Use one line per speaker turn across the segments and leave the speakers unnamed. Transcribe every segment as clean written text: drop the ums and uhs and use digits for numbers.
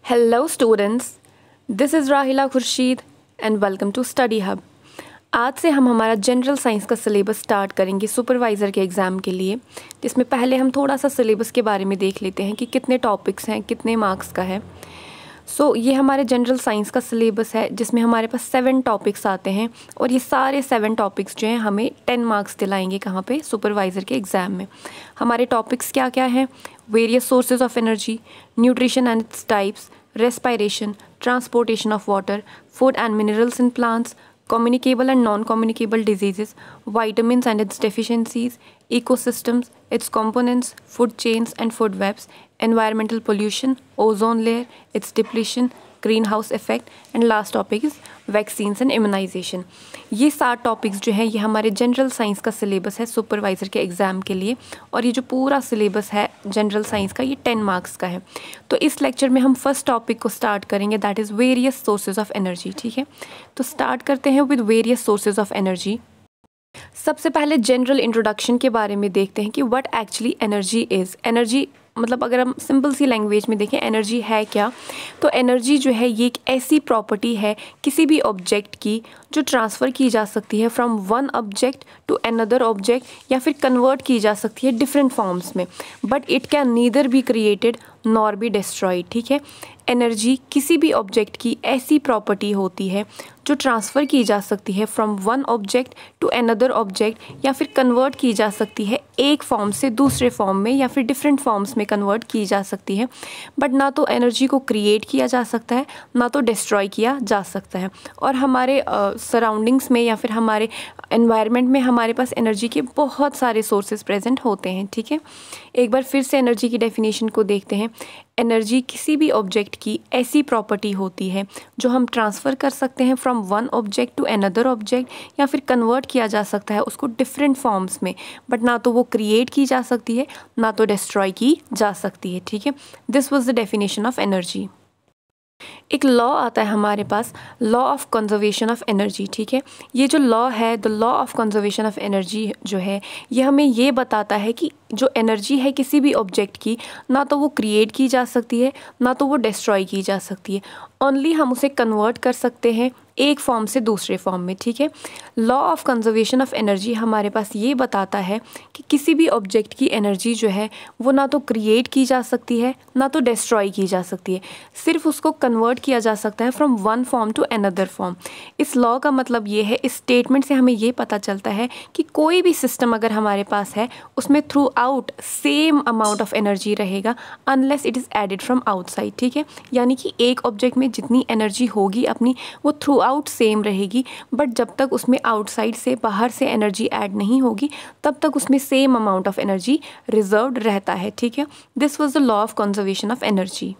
Hello students, this is Rahila Khurshid and welcome to Study Hub। आज से हम हमारा जनरल साइंस का सिलेबस स्टार्ट करेंगे सुपरवाइज़र के एग्ज़ाम के लिए, जिसमें पहले हम थोड़ा सा सिलेबस के बारे में देख लेते हैं कि कितने टॉपिक्स हैं, कितने मार्क्स का है। ये हमारे जनरल साइंस का सिलेबस है जिसमें हमारे पास 7 टॉपिक्स आते हैं और ये सारे 7 टॉपिक्स जो हैं हमें 10 मार्क्स दिलाएंगे कहाँ पे, सुपरवाइज़र के एग्ज़ाम में। हमारे टॉपिक्स क्या क्या हैं? Various sources of energy, nutrition and its types, respiration, transportation of water, food and minerals in plants, communicable and non-communicable diseases, vitamins and its deficiencies, ecosystems, its components, food chains and food webs, environmental pollution, ozone layer, its depletion, green house effect and last topic is vaccines and immunisation. ये 7 topics जो हैं ये हमारे general science का syllabus है supervisor के exam के लिए, और ये जो पूरा सिलेबस है जनरल साइंस का ये 10 मार्क्स का है। तो इस लेक्चर में हम फर्स्ट टॉपिक को स्टार्ट करेंगे, that is various sources of energy. ठीक है, तो स्टार्ट करते हैं with various sources of energy. सबसे पहले जनरल इंट्रोडक्शन के बारे में देखते हैं कि what actually energy is. Energy मतलब अगर हम सिंपल सी लैंग्वेज में देखें एनर्जी है क्या, तो एनर्जी जो है ये एक ऐसी प्रॉपर्टी है किसी भी ऑब्जेक्ट की जो ट्रांसफ़र की जा सकती है from one object to another object, या फिर कन्वर्ट की जा सकती है डिफरेंट फॉर्म्स में, but it can neither be created nor be destroyed. ठीक है, एनर्जी किसी भी ऑब्जेक्ट की ऐसी प्रॉपर्टी होती है जो ट्रांसफ़र की जा सकती है from one object to another object, या फिर कन्वर्ट की जा सकती है एक फॉर्म से दूसरे फॉर्म में, या फिर डिफरेंट फॉर्म्स में कन्वर्ट की जा सकती है, बट ना तो एनर्जी को क्रिएट किया जा सकता है ना तो डिस्ट्रॉय किया जा सकता है। और हमारे सराउंडिंग्स में या फिर हमारे एनवायरनमेंट में हमारे पास एनर्जी के बहुत सारे सोर्सेज प्रेजेंट होते हैं। ठीक है, एक बार फिर से एनर्जी की डेफिनेशन को देखते हैं। एनर्जी किसी भी ऑब्जेक्ट की ऐसी प्रॉपर्टी होती है जो हम ट्रांसफ़र कर सकते हैं from one object to another object, या फिर कन्वर्ट किया जा सकता है उसको डिफरेंट फॉर्म्स में, बट ना तो वो क्रिएट की जा सकती है ना तो डिस्ट्रॉय की जा सकती है। ठीक है, this was the definition of energy. एक लॉ आता है हमारे पास, law of conservation of energy. ठीक है, ये जो लॉ है, the law of conservation of energy जो है ये हमें ये बताता है कि जो एनर्जी है किसी भी ऑब्जेक्ट की, ना तो वो क्रिएट की जा सकती है ना तो वो डिस्ट्रॉय की जा सकती है, ओनली हम उसे कन्वर्ट कर सकते हैं एक फॉर्म से दूसरे फॉर्म में। ठीक है, law of conservation of energy हमारे पास ये बताता है कि किसी भी ऑब्जेक्ट की एनर्जी जो है वो ना तो क्रिएट की जा सकती है ना तो डिस्ट्रॉय की जा सकती है, सिर्फ उसको कन्वर्ट किया जा सकता है from one form to another form. इस लॉ का मतलब ये है, इस स्टेटमेंट से हमें ये पता चलता है कि कोई भी सिस्टम अगर हमारे पास है उसमें throughout same amount of energy रहेगा unless it is added from outside. ठीक है, यानी कि एक ऑब्जेक्ट में जितनी एनर्जी होगी अपनी वो थ्रू आउट सेम रहेगी, बट जब तक उसमें आउटसाइड से बाहर से एनर्जी ऐड नहीं होगी तब तक उसमें same amount of energy reserved रहता है। ठीक है, this was the law of conservation of energy.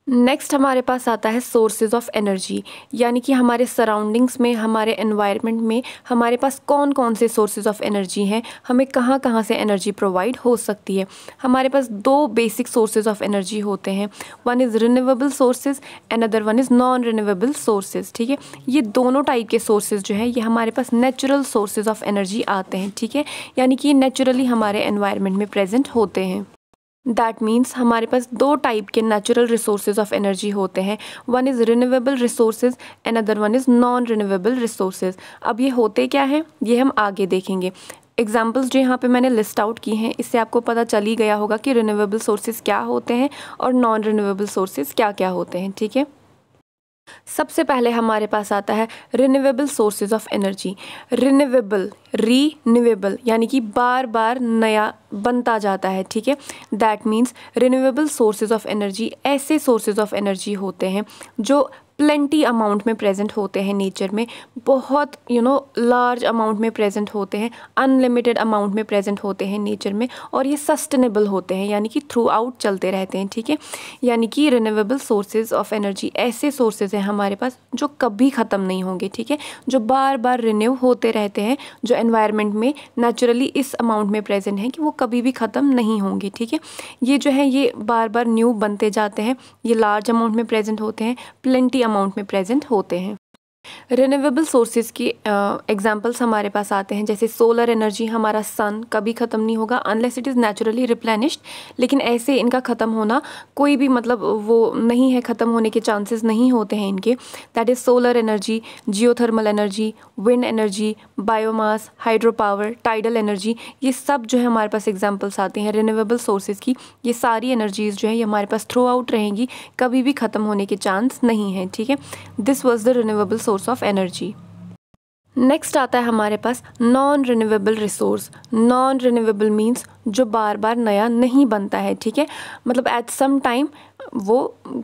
Next हमारे पास आता है सोर्सेज ऑफ एनर्जी, यानी कि हमारे सराउंडिंग्स में, हमारे एनवायरनमेंट में हमारे पास कौन कौन से सोर्सेज ऑफ एनर्जी हैं, हमें कहाँ कहाँ से एनर्जी प्रोवाइड हो सकती है। हमारे पास 2 बेसिक सोर्सेज ऑफ एनर्जी होते हैं, one is renewable sources, another one is non renewable sources. ठीक है, ये दोनों टाइप के सोर्सेज जो हैं ये हमारे पास नेचुरल सोर्सेज ऑफ एनर्जी आते हैं। ठीक है, यानी कि ये नेचुरली हमारे एनवायरनमेंट में प्रेजेंट होते हैं। दैट मीन्स हमारे पास 2 टाइप के नेचुरल रिसोर्सेज ऑफ एनर्जी होते हैं, one is renewable resources, another one is non renewable resources. अब ये होते क्या हैं ये हम आगे देखेंगे। एग्जाम्पल्स जो यहाँ पे मैंने लिस्ट आउट की हैं इससे आपको पता चल ही गया होगा कि रिन्यूएबल सोर्सेज क्या होते हैं और नॉन रिन्यूएबल सोर्सेज क्या क्या होते हैं। ठीक है, सबसे पहले हमारे पास आता है renewable sources of energy. Renewable, renewable यानी कि बार बार नया बनता जाता है। ठीक है, that means renewable sources of energy ऐसे सोर्सेज ऑफ एनर्जी होते हैं जो प्लेंटी अमाउंट में प्रेजेंट होते हैं नेचर में, बहुत लार्ज अमाउंट में प्रेजेंट होते हैं, अनलिमिटेड अमाउंट में प्रेजेंट होते हैं नेचर में, और ये सस्टेनेबल होते हैं यानी कि थ्रू आउट चलते रहते हैं। ठीक है, यानी कि रिन्यूएबल सोर्सेज ऑफ एनर्जी ऐसे सोर्सेज हैं हमारे पास जो कभी ख़त्म नहीं होंगे। ठीक है, जो बार बार रिन्यू होते रहते हैं, जो एनवायरनमेंट में नेचुरली इस अमाउंट में प्रेजेंट हैं कि वो कभी भी ख़त्म नहीं होंगे। ठीक है, ये जो है ये बार बार न्यू बनते जाते हैं, ये लार्ज अमाउंट में प्रेजेंट होते हैं, प्लेंटी अमाउंट में प्रेजेंट होते हैं। रिन्यूएबल सोर्सेज की एग्जांपल्स हमारे पास आते हैं, जैसे सोलर एनर्जी, हमारा सन कभी ख़त्म नहीं होगा unless it is naturally replenished. लेकिन ऐसे इनका ख़त्म होना कोई भी मतलब वो नहीं है, ख़त्म होने के चांसेस नहीं होते हैं इनके। That is solar energy, geothermal energy, wind energy, biomass, hydro power, tidal energy, ये सब जो है हमारे पास एग्जाम्पल्स आते हैं रिन्यूएबल सोर्सेज की। ये सारी एनर्जीज़ जो है ये हमारे पास थ्रू आउट रहेंगी, कभी भी ख़त्म होने के चांस नहीं है। ठीक है, this was the renewable source of energy. Next आता है हमारे पास non renewable resource. Non renewable means जो बार बार नया नहीं बनता है। ठीक है, मतलब एट सम टाइम वो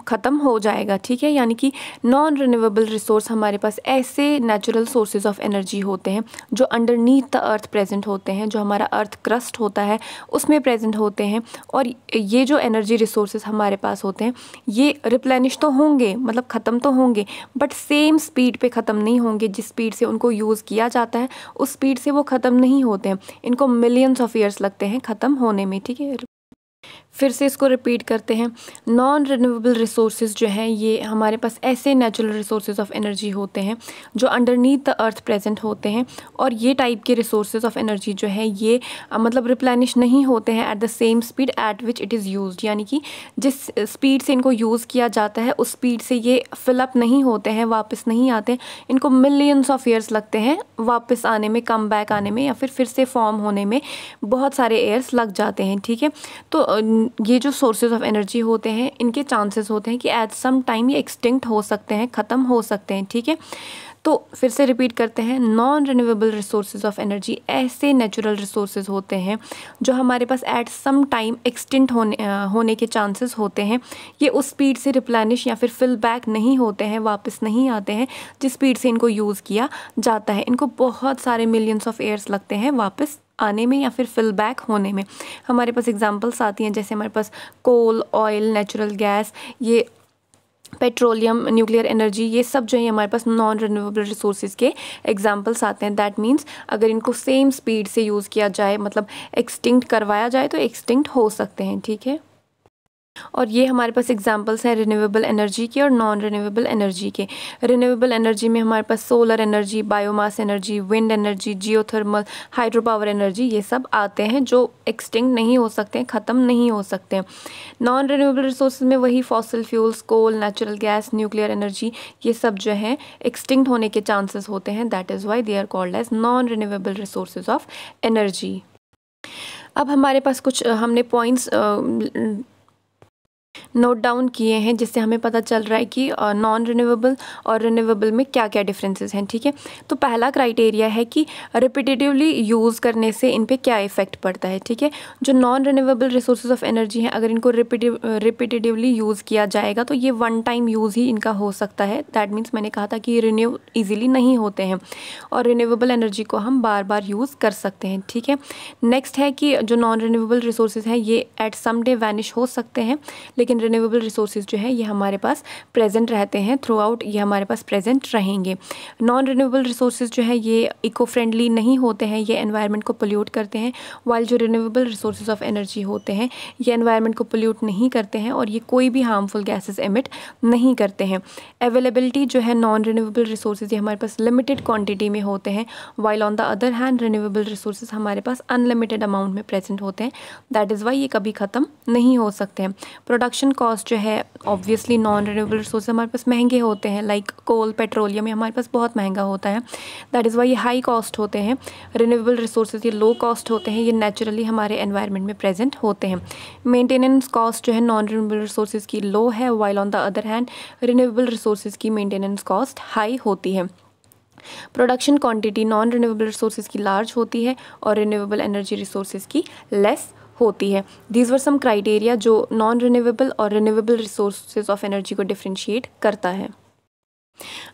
ख़त्म हो जाएगा। ठीक है, यानी कि नॉन रिन्यूएबल रिसोर्स हमारे पास ऐसे नेचुरल सोर्सेज ऑफ एनर्जी होते हैं जो अंडरनीथ द अर्थ प्रेजेंट होते हैं, जो हमारा अर्थ क्रस्ट होता है उसमें प्रेजेंट होते हैं। और ये जो एनर्जी रिसोर्सेज हमारे पास होते हैं ये रिप्लेनिश तो होंगे, मतलब ख़त्म तो होंगे, बट सेम स्पीड पे ख़त्म नहीं होंगे। जिस स्पीड से उनको यूज़ किया जाता है उस स्पीड से वो ख़त्म नहीं होते हैं। इनको मिलियंस ऑफ ईयर्स लगते हैं ख़त्म होने में। ठीक है, फिर से इसको रिपीट करते हैं। नॉन रिन्यूएबल रिसोर्सेज जो हैं ये हमारे पास ऐसे नेचुरल रिसोर्सेज ऑफ एनर्जी होते हैं जो अंडरनीथ द अर्थ प्रेजेंट होते हैं। और ये टाइप के रिसोर्सेज ऑफ एनर्जी जो है ये मतलब रिप्लेनिश नहीं होते हैं at the same speed at which it is used, यानी कि जिस स्पीड से इनको यूज़ किया जाता है उस स्पीड से ये फिलअप नहीं होते हैं, वापस नहीं आते हैं। इनको मिलियंस ऑफ ईयर्स लगते हैं वापस आने में, कम बैक आने में, या फिर से फॉर्म होने में बहुत सारे ईयर्स लग जाते हैं। ठीक है, तो ये जो सोर्सेज ऑफ एनर्जी होते हैं इनके चांसेस होते हैं कि एट सम टाइम ये एक्सटिंक्ट हो सकते हैं, ख़त्म हो सकते हैं। ठीक है, तो फिर से रिपीट करते हैं। Non renewable resources of energy ऐसे नेचुरल रिसोर्सेज होते हैं जो हमारे पास एट सम टाइम एक्सटिंक्ट होने के चांसेस होते हैं। ये उस स्पीड से रिप्लेनिश या फिर फिल बैक नहीं होते हैं, वापस नहीं आते हैं जिस स्पीड से इनको यूज़ किया जाता है। इनको बहुत सारे मिलियंस ऑफ ईयर्स लगते हैं वापस आने में या फिर फिल बैक होने में। हमारे पास एग्जांपल्स आती हैं, जैसे हमारे पास कोल, ऑयल, नेचुरल गैस, ये पेट्रोलियम, न्यूक्लियर एनर्जी, ये सब जो है हमारे पास नॉन रिन्यूएबल रिसोर्सेज के एग्जांपल्स आते हैं। दैट मीन्स अगर इनको सेम स्पीड से यूज़ किया जाए, मतलब एक्सटिंक्ट करवाया जाए, तो एक्सटिंक्ट हो सकते हैं। ठीक है, और ये हमारे पास एग्जांपल्स हैं रिन्यूएबल एनर्जी के और नॉन रिन्यूएबल एनर्जी के। रिन्यूएबल एनर्जी में हमारे पास solar energy, biomass energy, wind energy, geothermal, hydro power energy, ये सब आते हैं जो एक्सटिंक्ट नहीं हो सकते हैं, ख़त्म नहीं हो सकते हैं। नॉन रिन्यूएबल रिसोर्सेज में वही फॉसिल फ्यूल्स, कोल, नेचुरल गैस, न्यूक्लियर एनर्जी, ये सब जो है एक्सटिंक्ट होने के चांसेस होते हैं। That is why they are called as non renewable resources of energy. अब हमारे पास कुछ हमने पॉइंट्स नोट डाउन किए हैं जिससे हमें पता चल रहा है कि नॉन रिन्यूएबल और रिन्यूएबल में क्या क्या डिफरेंसेस हैं। ठीक है, तो पहला क्राइटेरिया है कि रिपीटेटिवली यूज़ करने से इन पे क्या इफ़ेक्ट पड़ता है। ठीक है, जो non renewable resources of energy हैं अगर इनको रिपीटेटिवली यूज़ किया जाएगा तो ये वन टाइम यूज़ ही इनका हो सकता है। दैट मीन्स मैंने कहा था कि रिन्यू ईजिली नहीं होते हैं, और रिन्यूएबल एनर्जी को हम बार बार यूज़ कर सकते हैं। ठीक है, नेक्स्ट है कि जो नॉन रिन्यूएबल रिसोर्सेज हैं ये एट सम डे वैनिश हो सकते हैं, लेकिन रिन्यूएबल रिसोर्सेज जो है ये हमारे पास प्रेजेंट रहते हैं थ्रू आउट, ये हमारे पास प्रेजेंट रहेंगे। नॉन रिन्यूएबल रिसोर्सेज जो है ये इको फ्रेंडली नहीं होते हैं, ये एनवायरनमेंट को पोल्यूट करते हैं, वाइल जो रिन्यूएबल रिसोर्सेज ऑफ एनर्जी होते हैं ये एनवायरनमेंट को पोल्यूट नहीं करते हैं और ये कोई भी हार्मफुल गैसेस एमिट नहीं करते हैं। अवेलेबिलिटी जो है नॉन रिन्यूएबल रिसोर्सेज ये हमारे पास लिमिटेड क्वान्टिटी में होते हैं, while on the other hand renewable resources हमारे पास अनलिमिटेड अमाउंट में प्रेजेंट होते हैं। दैट इज़ वाई ये कभी ख़त्म नहीं हो सकते हैं। प्रोडक्शन कॉस्ट जो है ऑब्वियसली नॉन रिन्यूएबल रिसोर्स हमारे पास महंगे होते हैं, लाइक कोल, पेट्रोलियम, ये हमारे पास बहुत महंगा होता है। दैट इज़ वाई ये हाई कॉस्ट होते हैं। रिन्यूएबल रिसोर्सेज ये लो कॉस्ट होते हैं, ये नेचुरली हमारे एनवायरनमेंट में प्रेजेंट होते हैं। मेंटेनेंस कॉस्ट जो है नॉन रिन्यूएबल रिसोर्सेज की लो है, while on the other hand renewable resources की मेंटेनेंस कॉस्ट हाई होती है। Production quantity non renewable resources की लार्ज होती है और रिन्यूएबल एनर्जी रिसोर्सेज की लेस होती है। दीज वर सम क्राइटेरिया जो नॉन रिन्यूएबल और रिन्यूएबल रिसोर्सेज ऑफ एनर्जी को डिफ्रेंशिएट करता है।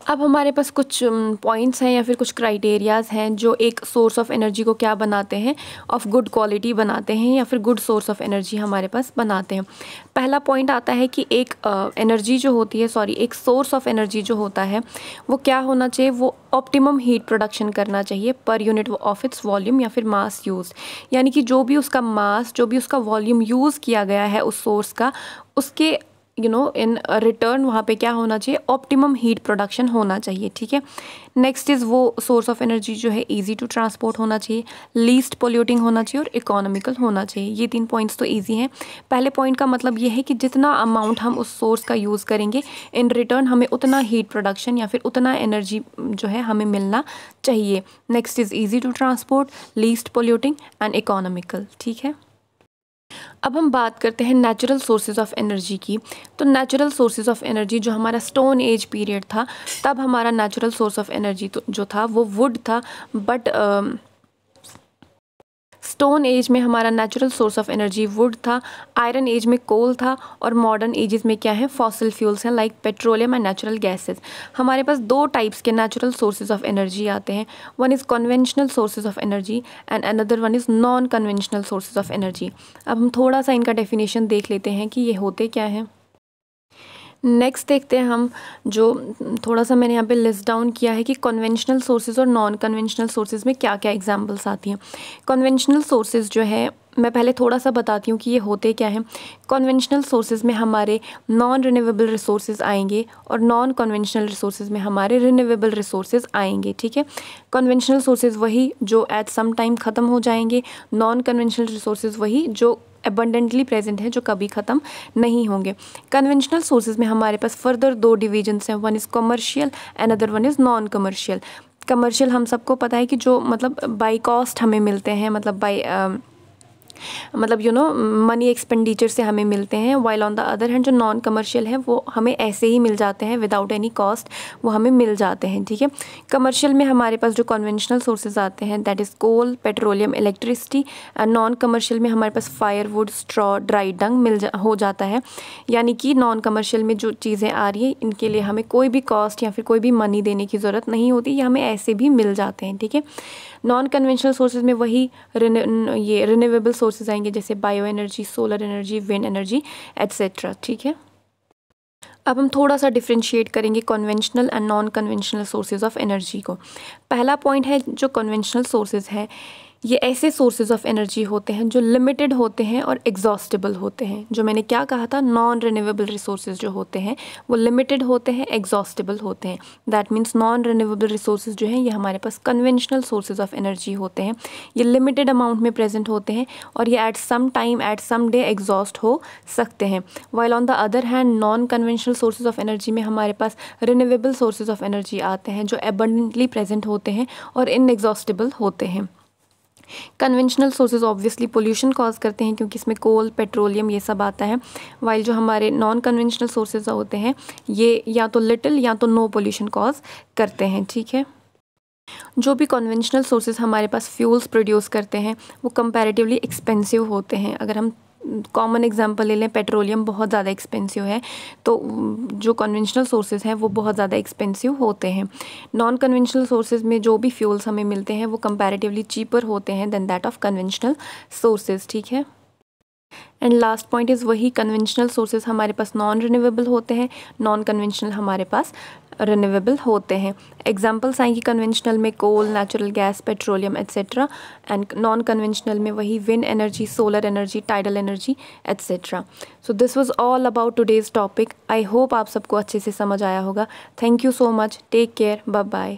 अब हमारे पास कुछ पॉइंट्स हैं या फिर कुछ क्राइटेरियाज़ हैं जो एक सोर्स ऑफ एनर्जी को क्या बनाते हैं, ऑफ गुड क्वालिटी बनाते हैं या फिर गुड सोर्स ऑफ एनर्जी हमारे पास बनाते हैं। पहला पॉइंट आता है कि एक एनर्जी जो होती है एक सोर्स ऑफ एनर्जी जो होता है वो क्या होना चाहिए, वो ऑप्टिमम हीट प्रोडक्शन करना चाहिए per unit of its volume या फिर मास यूज़, यानी कि जो भी उसका मास, जो भी उसका वॉल्यूम यूज़ किया गया है उस सोर्स का, उसके इन रिटर्न वहाँ पे क्या होना चाहिए, ऑप्टिमम हीट प्रोडक्शन होना चाहिए, ठीक है। नेक्स्ट इज़ वो सोर्स ऑफ एनर्जी जो है इजी टू ट्रांसपोर्ट होना चाहिए, लीस्ट पोल्यूटिंग होना चाहिए और इकोनॉमिकल होना चाहिए। ये 3 पॉइंट्स तो इजी हैं। पहले पॉइंट का मतलब ये है कि जितना अमाउंट हम उस सोर्स का यूज़ करेंगे, इन रिटर्न हमें उतना हीट प्रोडक्शन या फिर उतना एनर्जी जो है हमें मिलना चाहिए। Next is easy to transport, least polluting and economical, ठीक है। अब हम बात करते हैं नेचुरल सोर्सेज ऑफ एनर्जी की। तो नेचुरल सोर्सेज ऑफ एनर्जी जो हमारा स्टोन एज पीरियड था, तब हमारा नेचुरल सोर्स ऑफ एनर्जी तो जो था वो वुड था, बट स्टोन एज में हमारा natural source of energy would था, आयरन एज में कोल था, और मॉडर्न एजेस में क्या है, फॉसिल फ्यूल्स हैं like petroleum and natural gases. हमारे पास 2 टाइप्स के नेचुरल सोर्सेज ऑफ एनर्जी आते हैं। One is conventional sources of energy and another one is non conventional sources of energy. अब हम थोड़ा सा इनका डेफिनेशन देख लेते हैं कि ये होते क्या हैं। नेक्स्ट देखते हैं हम, जो थोड़ा सा मैंने यहाँ पे लिस्ट डाउन किया है कि कन्वेंशनल सोर्सेज और नॉन कन्वेंशनल सोर्सेज में क्या क्या एग्जांपल्स आती हैं। कन्वेंशनल सोर्सेज जो है, मैं पहले थोड़ा सा बताती हूँ कि ये होते क्या हैं। कन्वेंशनल सोर्सेज में हमारे नॉन रिन्यूएबल रिसोर्सेज आएंगे और नॉन कन्वेंशनल रिसोर्सेज में हमारे रिन्यूएबल रिसोर्सेज आएंगे, ठीक है। कन्वेंशनल सोर्सेज वही जो एट सम टाइम ख़त्म हो जाएंगे, नॉन कन्वेंशनल रिसोर्सेज वही जो एबंडेंटली प्रेजेंट है, जो कभी ख़त्म नहीं होंगे। कन्वेंशनल सोर्सेज में हमारे पास फर्दर 2 डिविजन्स हैं, one is commercial and other one is non commercial. Commercial हम सबको पता है कि जो मतलब बाई कॉस्ट हमें मिलते हैं, मतलब बाई मनी एक्सपेंडिचर से हमें मिलते हैं, while on the other hand जो नॉन कमर्शियल है वो हमें ऐसे ही मिल जाते हैं विदाउट एनी कॉस्ट, वो हमें मिल जाते हैं, ठीक है। कमर्शियल में हमारे पास जो कन्वेंशनल सोर्सेज आते हैं that is coal, petroleum, electricity, and non commercial में हमारे पास फायरवुड, स्ट्रॉ, ड्राई डंग हो जाता है। यानी कि नॉन कमर्शियल में जो चीज़ें आ रही हैं इनके लिए हमें कोई भी कॉस्ट या फिर कोई भी मनी देने की ज़रूरत नहीं होती, ये हमें ऐसे भी मिल जाते हैं, ठीक है। नॉन कन्वेंशनल सोर्सेज में वही ये रिन्यूएबल सोर्सेज आएंगे, जैसे bio energy, solar energy, wind energy etcetera, ठीक है। अब हम थोड़ा सा डिफ्रेंशिएट करेंगे conventional and non conventional sources of energy को। पहला पॉइंट है, जो कन्वेंशनल सोर्सेज हैं ये ऐसे सोर्सेज ऑफ एनर्जी होते हैं जो लिमिटेड होते हैं और एग्जॉस्टेबल होते हैं। जो मैंने क्या कहा था, नॉन रिन्यूएबल रिसोर्सेज जो होते हैं वो लिमिटेड होते हैं, एग्जॉस्टेबल होते हैं। That means non renewable resources जो हैं ये हमारे पास कन्वेंशनल सोर्सेज ऑफ एनर्जी होते हैं। ये लिमिटेड अमाउंट में प्रेजेंट होते हैं और ये at some time, at some day exhaust हो सकते हैं। While on the other hand non conventional sources of energy में हमारे पास रिन्यूएबल सोर्सेज ऑफ एनर्जी आते हैं जो एबंडेंटली प्रेजेंट होते हैं और इनएग्जॉस्टेबल होते हैं। Conventional sources obviously pollution cause करते हैं क्योंकि इसमें कोल, पेट्रोलियम ये सब आता है, वाइल जो हमारे नॉन कन्वेंशनल सोर्सेज होते हैं ये या तो लिटिल या तो नो पोल्यूशन कॉज करते हैं, ठीक है। जो भी कन्वेंशनल सोर्सेज हमारे पास फ्यूल्स प्रोड्यूस करते हैं वो कंपैरेटिवली एक्सपेंसिव होते हैं। अगर हम कॉमन एग्जांपल ले लें, पेट्रोलियम बहुत ज़्यादा एक्सपेंसिव है, तो जो कन्वेंशनल सोर्सेज हैं वो बहुत ज़्यादा एक्सपेंसिव होते हैं। नॉन कन्वेंशनल सोर्सेज में जो भी फ्यूल्स हमें मिलते हैं वो कंपैरेटिवली चीपर होते हैं than that of conventional sources, ठीक है। एंड लास्ट पॉइंट इज़ वही, कन्वेंशनल सोर्सेज हमारे पास नॉन रिन्यूएबल होते हैं, नॉन कन्वेंशनल हमारे पास रिन्यूएबल होते हैं। एग्जांपल्स आएंगी कन्वेंशनल में coal, natural gas, petroleum etcetera, and non conventional में वही wind energy, solar energy, tidal energy etcetera. So this was all about today's topic. I hope आप सबको अच्छे से समझ आया होगा। Thank you so much, take care, bye bye.